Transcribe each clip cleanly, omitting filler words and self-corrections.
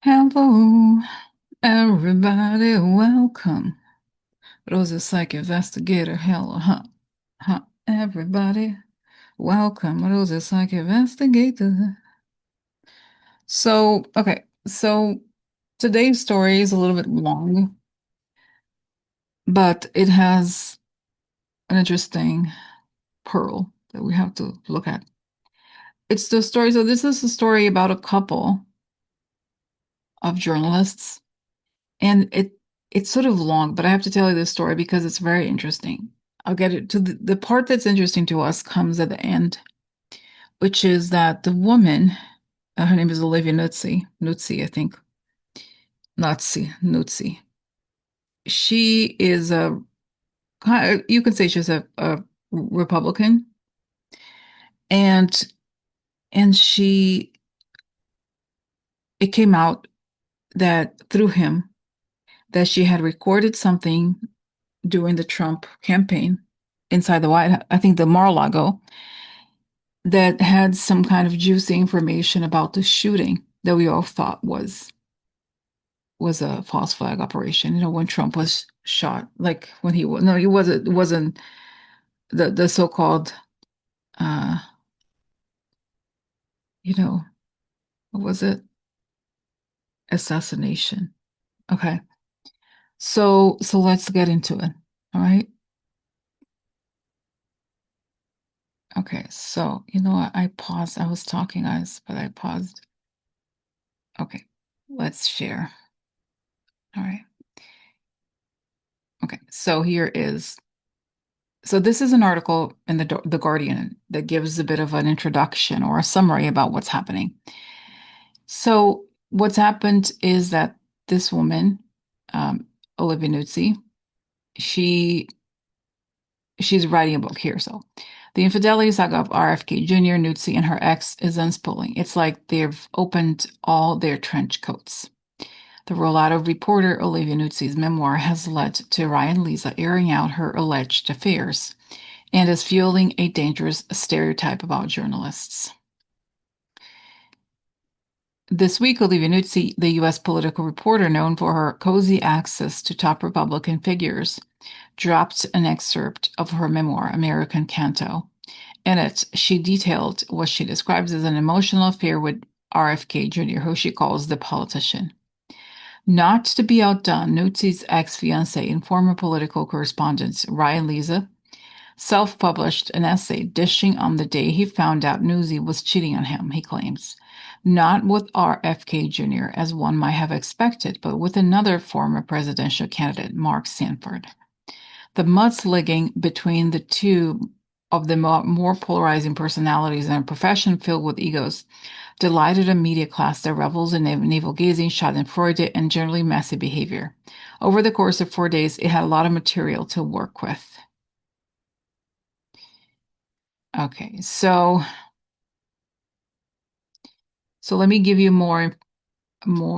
Hello, everybody, welcome. Rosa Psych Investigator, hello, everybody, welcome. Rosa Psych Investigator. So today's story is a little bit long, but it has an interesting pearl that we have to look at. It's the story, so this is a story about a couple of journalists, and it's sort of long, but I have to tell you this story because it's very interesting. I'll get it to the part that's interesting to us comes at the end, which is that the woman, her name is Olivia Nuzzi, I think, Nuzzi. She is you can say she's a Republican, and she it came out that through him that she had recorded something during the Trump campaign inside the White House, I think the Mar A Lago, that had some kind of juicy information about the shooting that we all thought was a false flag operation. You know, when Trump was shot, like when he was no, it wasn't the so-called uh, you know, what was it? Assassination. Okay. So let's get into it. All right. Okay. So you know what? I paused. I was talking, guys, but I paused. Okay. Let's share. All right. Okay. So this is an article in the Guardian that gives a bit of an introduction or a summary about what's happening. So what's happened is that this woman, Olivia Nuzzi, she she's writing a book here. So the infidelity saga of RFK Jr., Nuzzi, and her ex is unspooling. It's like they've opened all their trench coats. The rollout of reporter Olivia Nuzzi's memoir has led to Ryan Lisa airing out her alleged affairs and is fueling a dangerous stereotype about journalists. This week, Olivia Nuzzi, the U.S. political reporter known for her cozy access to top Republican figures, dropped an excerpt of her memoir, American Canto. In it, she detailed what she describes as an emotional affair with RFK Jr., who she calls the politician. Not to be outdone, Nuzzi's ex-fiancé and former political correspondent, Ryan Lisa, self-published an essay dishing on the day he found out Nuzzi was cheating on him, he claims. Not with RFK Jr., as one might have expected, but with another former presidential candidate, Mark Sanford. The mudslinging between the two of the more polarizing personalities in a profession filled with egos delighted a media class that revels in navel-gazing, schadenfreude, and generally messy behavior. Over the course of 4 days, it had a lot of material to work with. Okay, so let me give you more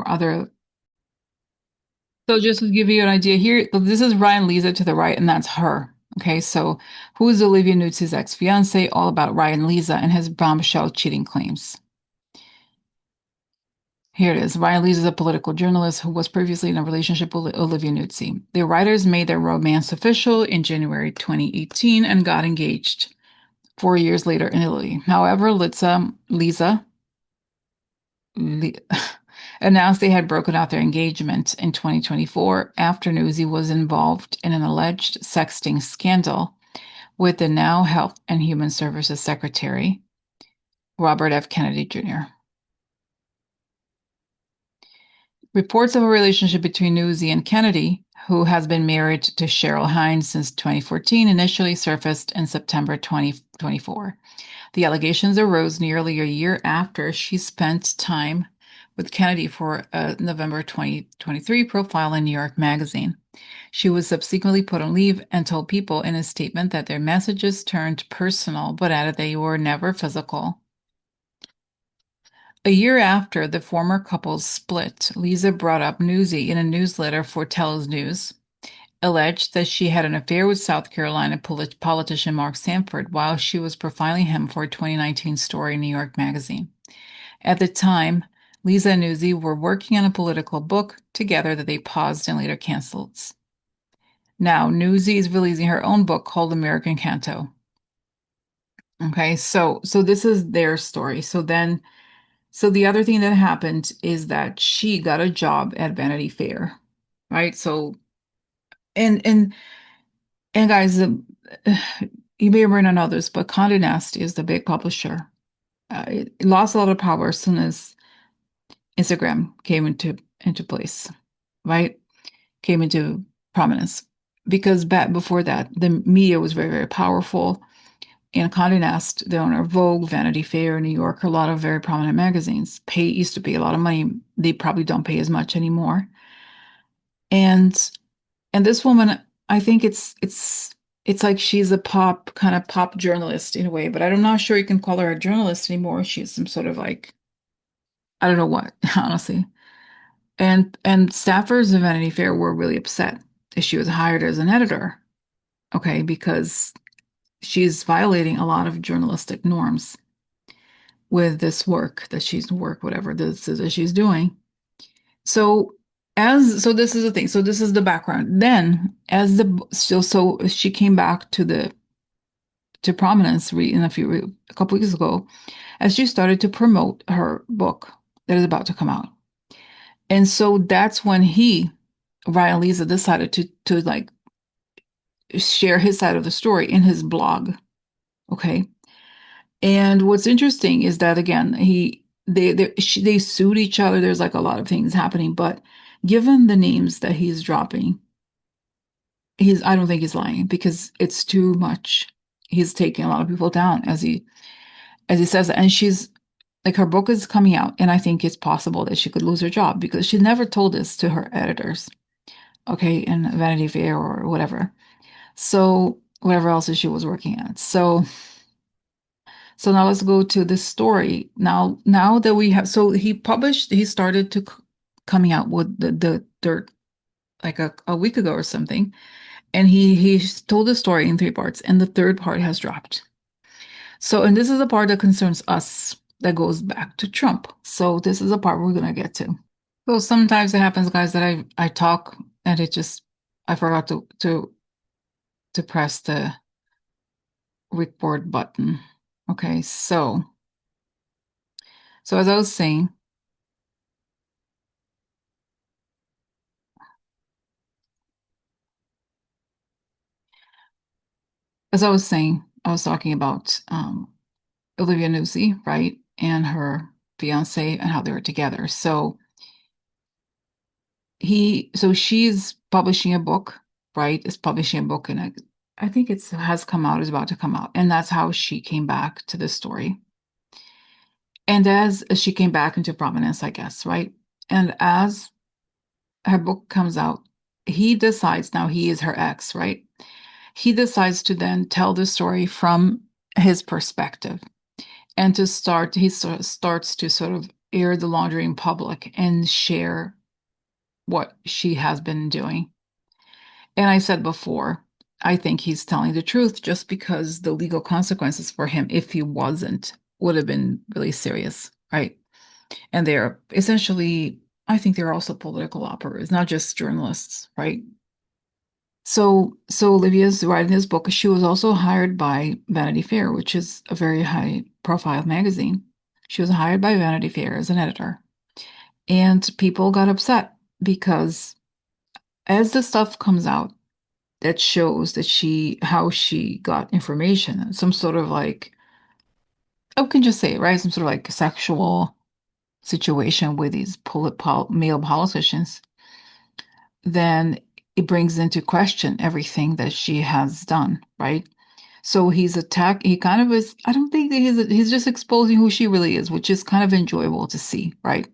other. So just to give you an idea here, this is Ryan Lisa to the right, and that's her. Okay, so who is Olivia Nuzzi's ex-fiance? All about Ryan Lisa and his bombshell cheating claims. Here it is. Ryan Lisa is a political journalist who was previously in a relationship with Olivia Nuzzi. The writers made their romance official in January 2018 and got engaged 4 years later in Italy. However, Lisa announced they had broken out their engagement in 2024 after Nuzzi was involved in an alleged sexting scandal with the now Health and Human Services Secretary, Robert F. Kennedy Jr. Reports of a relationship between Nuzzi and Kennedy, who has been married to Cheryl Hines since 2014, initially surfaced in September 2024. The allegations arose nearly a year after she spent time with Kennedy for a November 2023 profile in New York Magazine. She was subsequently put on leave and told People in a statement that their messages turned personal, but added they were never physical. A year after the former couple's split, Lisa brought up Nuzzi in a newsletter for Telus News, alleged that she had an affair with South Carolina politician Mark Sanford while she was profiling him for a 2019 story in New York Magazine. At the time, Lisa and Newsy were working on a political book together that they paused and later canceled. Now, Newsy is releasing her own book called American Canto. Okay, so this is their story. So the other thing that happened is that she got a job at Vanity Fair, right? So and and and guys, you may or may not know this, but Condé Nast is the big publisher. It lost a lot of power as soon as Instagram came into place, right? Came into prominence because back before that, the media was very, very powerful. And Condé Nast, the owner of Vogue, Vanity Fair, New Yorker, a lot of very prominent magazines, used to pay a lot of money. They probably don't pay as much anymore. And and this woman, I think it's like she's a pop journalist in a way, but I'm not sure you can call her a journalist anymore. She's some sort of like I don't know what, honestly. And staffers of Vanity Fair were really upset that she was hired as an editor, okay, because she's violating a lot of journalistic norms with this work that she's work, whatever this is that she's doing. So so this is the thing. So this is the background. Then as the so she came back to prominence in a couple weeks ago as she started to promote her book that is about to come out. And so that's when Ryan Lisa decided to like share his side of the story in his blog. Okay. And what's interesting is that again, they sued each other. There's like a lot of things happening, but given the names that he's dropping, I don't think he's lying because it's too much. He's taking a lot of people down as he says, and she's like her book is coming out, and I think it's possible that she could lose her job because she never told this to her editors, okay, in Vanity Fair or whatever. So whatever else she was working at. So now let's go to this story. Now that we have, so he started to coming out with the dirt like a week ago or something, and he told the story in three parts, and the third part has dropped. So, and this is a part that concerns us that goes back to Trump. So this is a part we're gonna get to. So sometimes it happens, guys, that I talk and it just I forgot to press the record button. Okay, so as I was saying, I was talking about Olivia Nuzzi, right, and her fiance and how they were together. So she's publishing a book, right? Is publishing a book, and I think it has come out, is about to come out, and that's how she came back to this story. And as she came back into prominence, I guess, right? And as her book comes out, he decides now he is her ex, right? He decides to then tell the story from his perspective and he sort of starts to sort of air the laundry in public and share what she has been doing. And I said before, I think he's telling the truth just because the legal consequences for him, if he wasn't, would have been really serious, right? And they're essentially, I think they're also political operators, not just journalists, right? So Olivia's writing this book. She was also hired by Vanity Fair, which is a very high profile magazine. She was hired by Vanity Fair as an editor. And people got upset because as the stuff comes out that shows that how she got information, some sort of like, I can just say it, right? Some sort of like sexual situation with these male politicians, then it brings into question everything that she has done, right? So he kind of is, I don't think that he's just exposing who she really is, which is kind of enjoyable to see, right?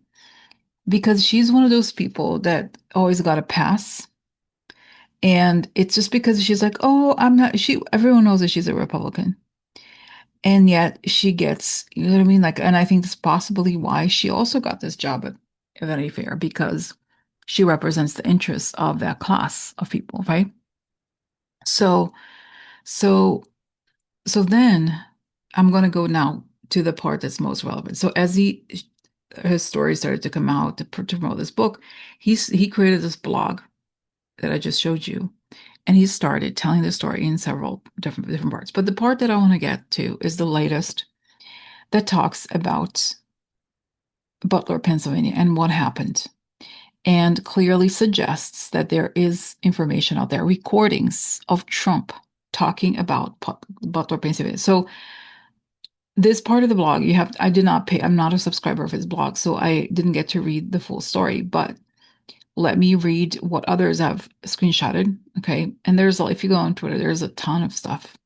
Because she's one of those people that always got a pass. And it's just because she's like, oh, I'm not, everyone knows that she's a Republican. And yet she gets, you know what I mean? Like, and I think that's possibly why she also got this job at Vanity Fair because she represents the interests of that class of people, right? So, so, so then I'm going to go now to the part that's most relevant. So his story started to come out to promote this book, he created this blog that I just showed you, and he started telling the story in several different parts. But the part that I want to get to is the latest that talks about Butler, Pennsylvania, and what happened, and clearly suggests that there is information out there, recordings of Trump talking about Butler, Pennsylvania. So this part of the blog, I did not pay, I'm not a subscriber of his blog, so I didn't get to read the full story, but let me read what others have screenshotted. Okay. And if you go on Twitter, there's a ton of stuff.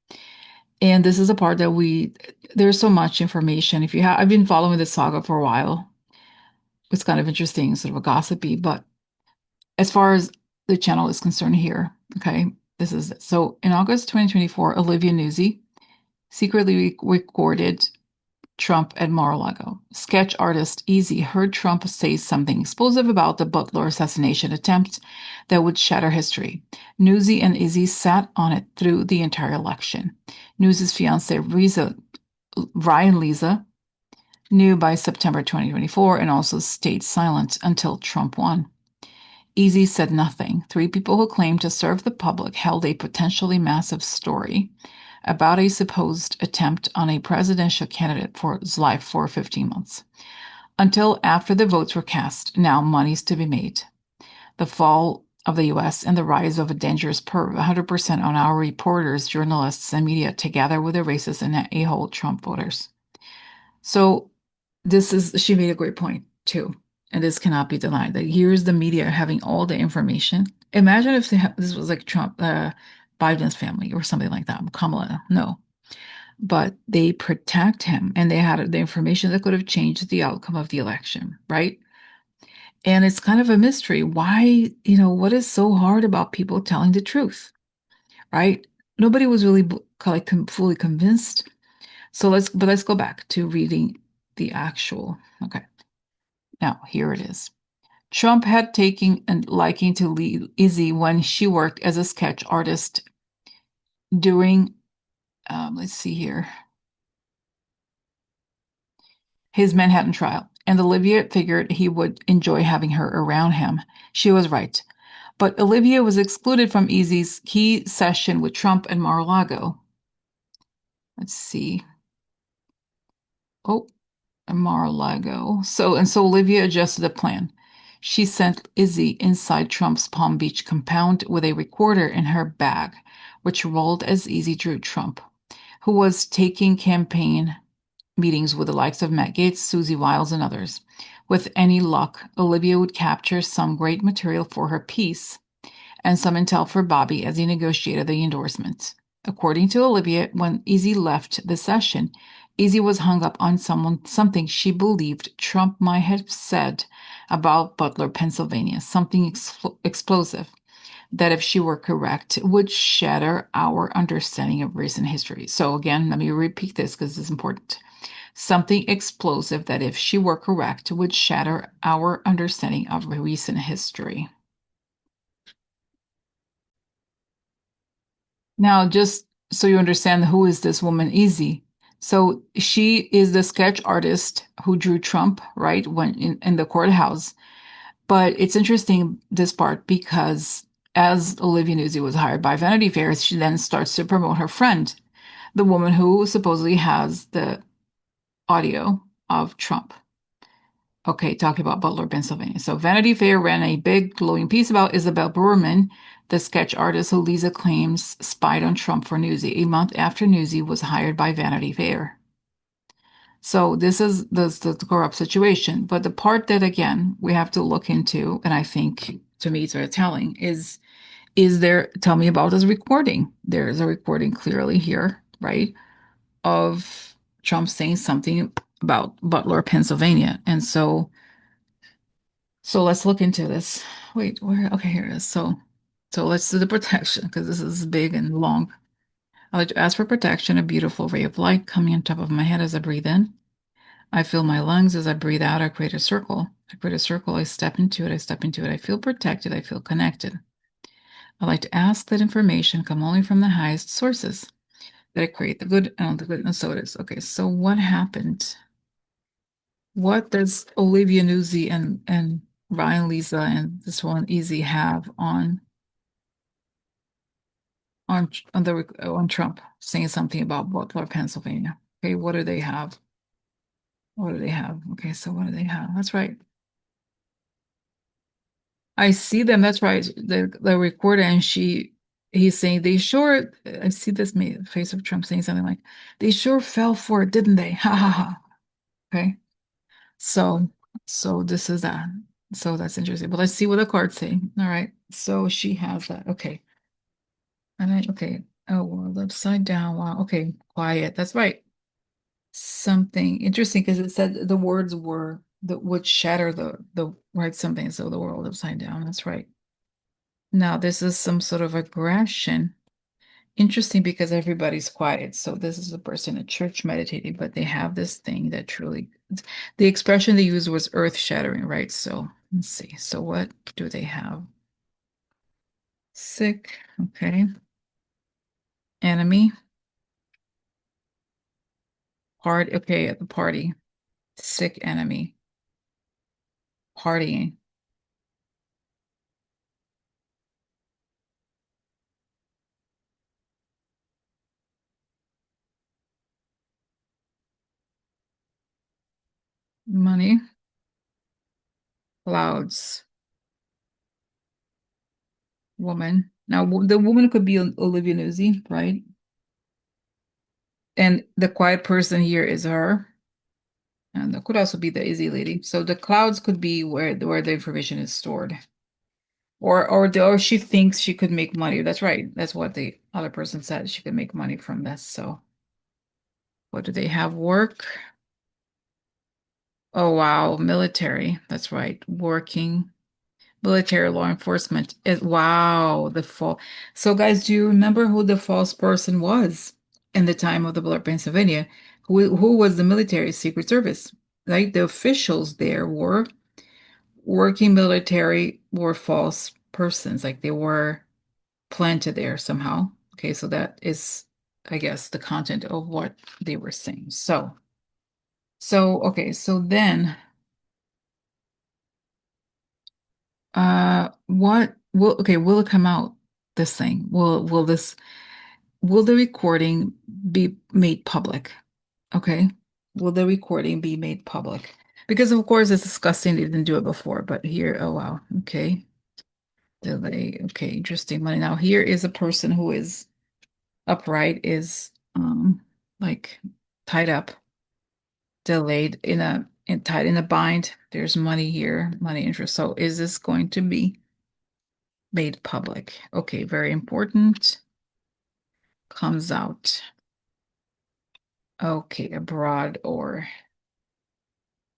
And this is a part that there's so much information. I've been following this saga for a while. It's kind of interesting, sort of a gossipy, but as far as the channel is concerned here, okay, so in August 2024, Olivia Nuzzi secretly recorded Trump at Mar A Lago. Sketch artist Easy heard Trump say something explosive about the Butler assassination attempt that would shatter history. Newsy and Easy sat on it through the entire election. Newsy's fiance Ryan Lisa knew by September 2024 and also stayed silent until Trump won. Easy said nothing. Three people who claimed to serve the public held a potentially massive story about a supposed attempt on a presidential candidate for his life for 15 months. Until after the votes were cast, now money's to be made. The fall of the US and the rise of a dangerous perv, 100% on our reporters, journalists, and media, together with the racist and a-hole Trump voters. So she made a great point too, and this cannot be denied, that here's the media having all the information. Imagine if this was like Trump, Biden's family or something like that, Kamala. No, but they protect him, and they had the information that could have changed the outcome of the election, right? And it's kind of a mystery why, what is so hard about people telling the truth, right? Nobody was really like fully convinced. Let's go back to reading the actual. Okay. Now, here it is. Trump had taken a liking to Izzy when she worked as a sketch artist during, let's see here, his Manhattan trial, and Olivia figured he would enjoy having her around him. She was right. But Olivia was excluded from Izzy's key session with Trump and Mar A Lago. Let's see. Oh, Mar-a-Lago. So Olivia adjusted the plan. She sent Izzy inside Trump's Palm Beach compound with a recorder in her bag, which rolled as Izzy drew Trump, who was taking campaign meetings with the likes of Matt Gaetz, Susie Wiles, and others. With any luck, Olivia would capture some great material for her piece and some intel for Bobby as he negotiated the endorsement. According to Olivia, when Izzy left the session, Izzy was hung up on something she believed Trump might have said about Butler, Pennsylvania, something explosive that, if she were correct, would shatter our understanding of recent history. So again, let me repeat this because it's important. Something explosive that, if she were correct, would shatter our understanding of recent history. Now, just so you understand, who is this woman, Easy? So she is the sketch artist who drew Trump, right, when in the courthouse. But it's interesting, this part, because as Olivia Nuzzi was hired by Vanity Fair, she then starts to promote her friend, the woman who supposedly has the audio of Trump. Okay, talking about Butler, Pennsylvania. So Vanity Fair ran a big glowing piece about Isabel Brewerman, the sketch artist who Lisa claims spied on Trump for Newsy, a month after Newsy was hired by Vanity Fair. So this is the corrupt situation. But the part that, again, we have to look into, and I think to me it's very telling, tell me about this recording. There's a recording clearly here, right, of Trump saying something about Butler, Pennsylvania. And so let's look into this. Wait, where? Okay, here it is. So let's do the protection, because this is big and long. I like to ask for protection, a beautiful ray of light coming on top of my head as I breathe in. I feel my lungs as I breathe out. I create a circle. I create a circle. I step into it. I step into it. I feel protected. I feel connected. I like to ask that information come only from the highest sources, that I create the good and the good, and so it is. Okay, so what happened? What does Olivia Nuzzi and Ryan Lisa and this one Easy have on Trump saying something about Butler, Pennsylvania? Okay, what do they have? What do they have? Okay, so what do they have? That's right. I see them. That's right. The recorder and he's saying they sure. I see this face of Trump saying something like, "They sure fell for it, didn't they?" Ha ha ha. Okay, so this is that. So that's interesting. But let's see what the cards say. All right. So she has that. Okay. And okay. Oh, world upside down. Wow. Okay. Quiet. That's right. Something interesting because it said the words were that would shatter the right something. So the world upside down. That's right. Now this is some sort of aggression. Interesting because everybody's quiet. So this is a person at church meditating, but they have this thing that truly the expression they used was earth shattering, right? So let's see. So what do they have? Sick. Okay. Enemy. Part. Okay, at the party. Sick enemy. Partying. Money. Clouds. Woman. Now the woman could be Olivia Nuzzi, right? And the quiet person here is her. And that could also be the Izzy lady. So the clouds could be where the information is stored. Or she thinks she could make money. That's right. That's what the other person said. She could make money from this. So what do they have? Work? Oh wow, military. That's right. Working. Military law enforcement. Wow, the fall. So guys, do you remember who the false person was in the time of the Blood Pennsylvania? Who was the military Secret Service? Right? The officials there were working military were false persons, like they were planted there somehow. Okay, so that is, I guess, the content of what they were saying. Okay, so then, what will, okay, will it come out, this thing? Will the recording be made public? Okay, will the recording be made public? Because of course it's disgusting they didn't do it before, but here, oh wow, okay. Delay. Okay, interesting money. Now here is a person who is upright, is like tied up, delayed tied in a bind. There's money here, money interest. So is this going to be made public? Okay, very important. Comes out. Okay, abroad or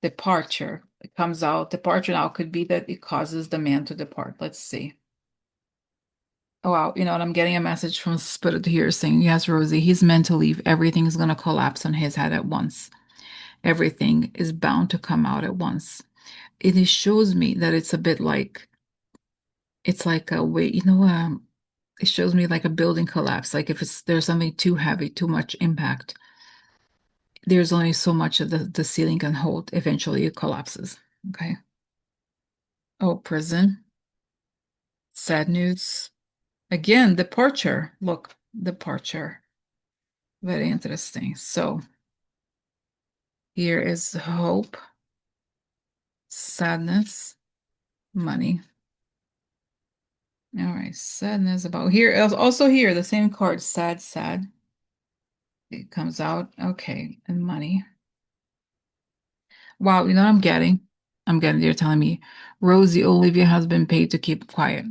departure. It comes out. Departure now could be that it causes the man to depart. Let's see. Oh, wow, you know what? I'm getting a message from Spirit here saying, yes, Rosie, he's meant to leave. Everything's going to collapse on his head at once. Everything is bound to come out at once. It shows me that it's a bit like, it's like a way, it shows me like a building collapse. Like if there's something too heavy, too much impact, there's only so much of the ceiling can hold. Eventually it collapses. Okay. Oh, prison. Sad news. Again, departure. Look, departure. Very interesting. So here is hope, sadness, money. All right, sadness about here. Also here, the same card, sad, sad. It comes out. Okay, and money. Wow, you know what I'm getting? You're telling me Rosie Olivia has been paid to keep quiet.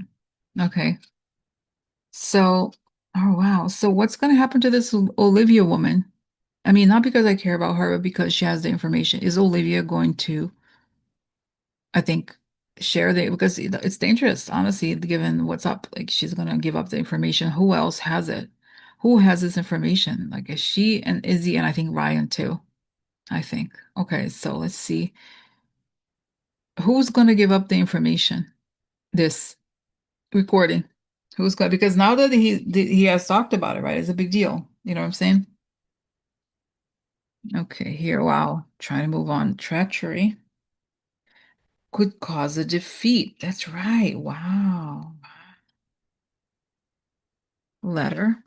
Okay. So, oh wow. So what's going to happen to this Olivia woman? I mean, not because I care about her, but because she has the information. Is Olivia going to, I think, share the, because it's dangerous, honestly, given what's up. Like she's going to give up the information. Who else has it? Who has this information? Like is she and Izzy and I think Ryan too, I think. Okay, so let's see. Who's going to give up the information? This recording. Who's going, because now that he has talked about it, right? It's a big deal. You know what I'm saying? Okay, here, wow. Trying to move on. Treachery could cause a defeat. That's right. Wow. Letter.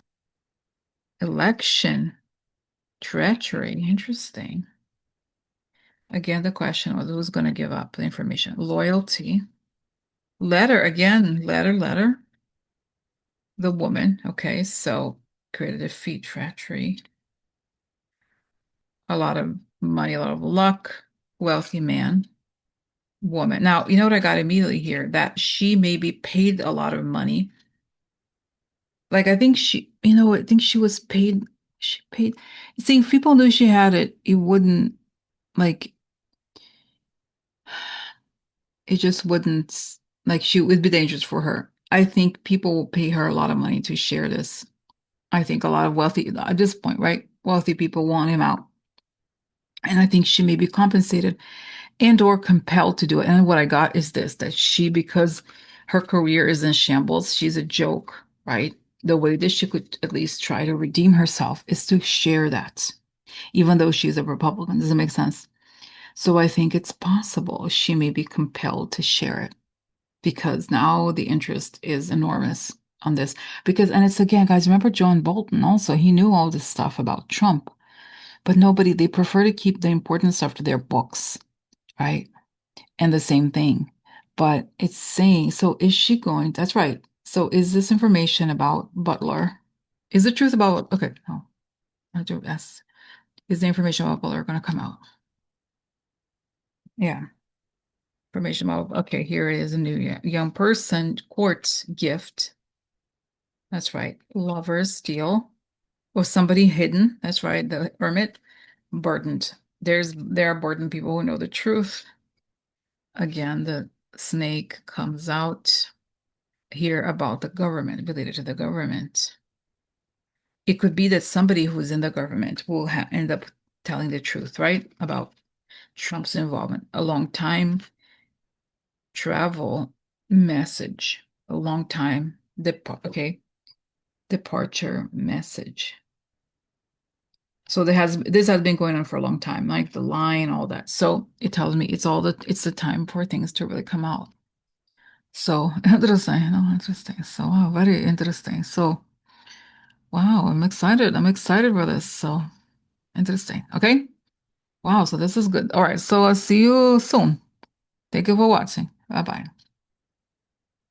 Election. Treachery. Interesting. Again, the question was who's going to give up the information? Loyalty. Letter. Again, letter. The woman. Okay, so create a defeat. Treachery. A lot of money, a lot of luck. Wealthy man. Woman. Now, you know what I got immediately here? That she maybe paid a lot of money. Like I think I think she was paid. She paid. See, if people knew she had it, it wouldn't like it just wouldn't like she would be dangerous for her. I think people will pay her a lot of money to share this. I think a lot of wealthy at this point, right? Wealthy people want him out. And I think she may be compensated and or compelled to do it. And what I got is this that she, because her career is in shambles, she's a joke, right? The way that she could at least try to redeem herself is to share that, even though she's a Republican. Does it make sense? So I think it's possible she may be compelled to share it because now the interest is enormous on this. Because, and it's again, guys, remember John Bolton also, he knew all this stuff about Trump, but nobody, they prefer to keep the important stuff to their books, right? And the same thing. But it's saying, so is she going? That's right. So is this information about Butler? Is the truth about, okay, no, I'll do S. Is the information about Butler going to come out? Yeah. Information about, okay, here it is a new young person court gift. That's right. Lovers steal. Or somebody hidden. That's right. The hermit burdened. There are burdened people who know the truth. Again, the snake comes out here about the government, related to the government. It could be that somebody who's in the government will end up telling the truth, right? About Trump's involvement. A long time travel message. A long time. Okay. Departure message. So this has been going on for a long time, like the line, all that. So it tells me it's the time for things to really come out. So interesting, no, interesting. So wow, very interesting. So wow, I'm excited. I'm excited for this. So interesting. Okay. Wow, so this is good. All right, so I'll see you soon. Thank you for watching. Bye bye.